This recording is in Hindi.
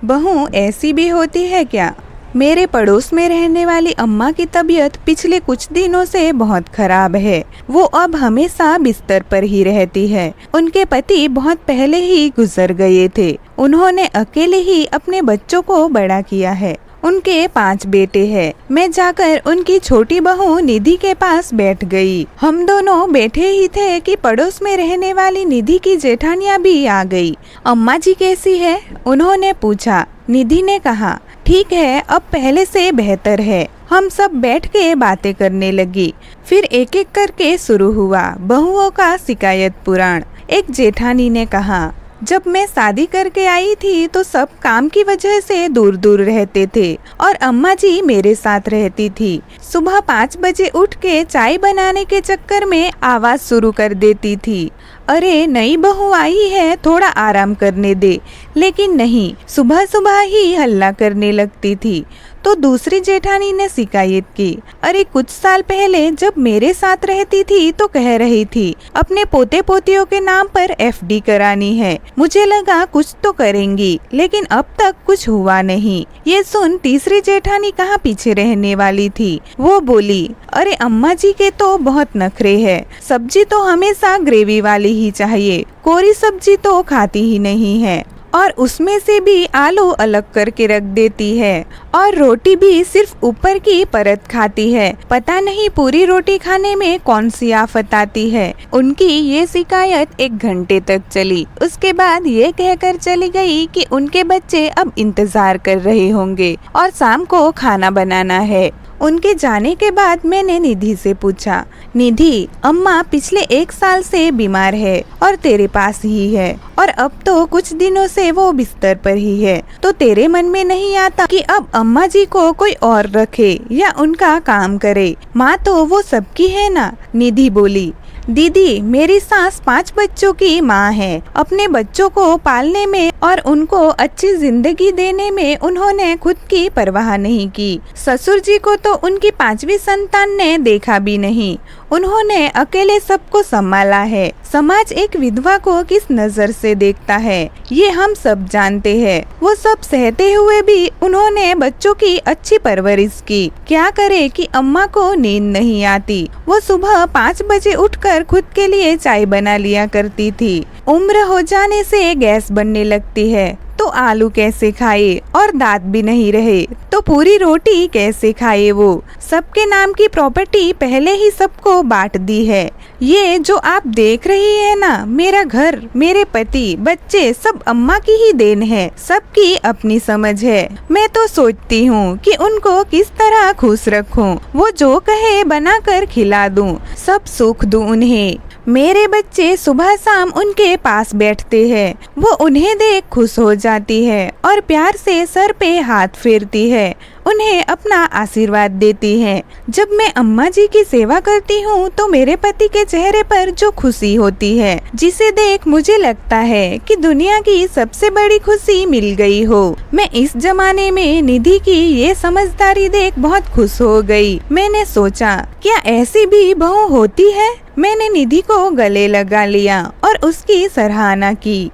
बहू ऐसी भी होती है क्या? मेरे पड़ोस में रहने वाली अम्मा की तबीयत पिछले कुछ दिनों से बहुत खराब है। वो अब हमेशा बिस्तर पर ही रहती है। उनके पति बहुत पहले ही गुजर गए थे। उन्होंने अकेले ही अपने बच्चों को बड़ा किया है। उनके 5 बेटे हैं। मैं जाकर उनकी छोटी बहू निधि के पास बैठ गई। हम दोनों बैठे ही थे कि पड़ोस में रहने वाली निधि की जेठानियाँ भी आ गई। अम्मा जी कैसी है? उन्होंने पूछा। निधि ने कहा, ठीक है, अब पहले से बेहतर है। हम सब बैठ के बातें करने लगी। फिर एक एक करके शुरू हुआ बहुओं का शिकायत पुराण। एक जेठानी ने कहा, जब मैं शादी करके आई थी तो सब काम की वजह से दूर दूर रहते थे और अम्मा जी मेरे साथ रहती थी। सुबह 5 बजे उठ के चाय बनाने के चक्कर में आवाज शुरू कर देती थी, अरे नई बहू आई है, थोड़ा आराम करने दे। लेकिन नहीं, सुबह सुबह ही हल्ला करने लगती थी। तो दूसरी जेठानी ने शिकायत की, अरे कुछ साल पहले जब मेरे साथ रहती थी तो कह रही थी अपने पोते पोतियों के नाम पर एफडी करानी है। मुझे लगा कुछ तो करेंगी, लेकिन अब तक कुछ हुआ नहीं। ये सुन तीसरी जेठानी कहाँ पीछे रहने वाली थी। वो बोली, अरे अम्मा जी के तो बहुत नखरे है। सब्जी तो हमेशा ग्रेवी वाली ही चाहिए, कोरी सब्जी तो खाती ही नहीं है और उसमें से भी आलू अलग करके रख देती है और रोटी भी सिर्फ ऊपर की परत खाती है। पता नहीं पूरी रोटी खाने में कौन सी आफत आती है। उनकी ये शिकायत 1 घंटे तक चली। उसके बाद ये कहकर चली गई कि उनके बच्चे अब इंतजार कर रहे होंगे और शाम को खाना बनाना है। उनके जाने के बाद मैंने निधि से पूछा, निधि, अम्मा पिछले 1 साल से बीमार है और तेरे पास ही है और अब तो कुछ दिनों से वो बिस्तर पर ही है, तो तेरे मन में नहीं आता कि अब अम्मा जी को कोई और रखे या उनका काम करे? माँ तो वो सबकी है ना। निधि बोली, दीदी, मेरी सास 5 बच्चों की माँ है। अपने बच्चों को पालने में और उनको अच्छी जिंदगी देने में उन्होंने खुद की परवाह नहीं की। ससुर जी को तो उनकी 5वीं संतान ने देखा भी नहीं। उन्होंने अकेले सबको संभाला है। समाज एक विधवा को किस नजर से देखता है, ये हम सब जानते हैं। वो सब सहते हुए भी उन्होंने बच्चों की अच्छी परवरिश की। क्या करे कि अम्मा को नींद नहीं आती। वो सुबह 5 बजे उठकर खुद के लिए चाय बना लिया करती थी। उम्र हो जाने से गैस बनने लगती है तो आलू कैसे खाए और दांत भी नहीं रहे तो पूरी रोटी कैसे खाए। वो सबके नाम की प्रॉपर्टी पहले ही सबको बांट दी है। ये जो आप देख रही है ना, मेरा घर, मेरे पति, बच्चे सब अम्मा की ही देन है। सबकी अपनी समझ है। मैं तो सोचती हूँ कि उनको किस तरह खुश रखूँ। वो जो कहे बनाकर खिला दूँ, सब सुख दूँ उन्हें। मेरे बच्चे सुबह शाम उनके पास बैठते हैं। वो उन्हें देख खुश हो जाती है और प्यार से सर पे हाथ फेरती है, उन्हें अपना आशीर्वाद देती है। जब मैं अम्मा जी की सेवा करती हूँ तो मेरे पति के चेहरे पर जो खुशी होती है, जिसे देख मुझे लगता है कि दुनिया की सबसे बड़ी खुशी मिल गई हो। मैं इस जमाने में निधि की ये समझदारी देख बहुत खुश हो गई। मैंने सोचा, क्या ऐसी भी बहू होती है? मैंने निधि को गले लगा लिया और उसकी सराहना की।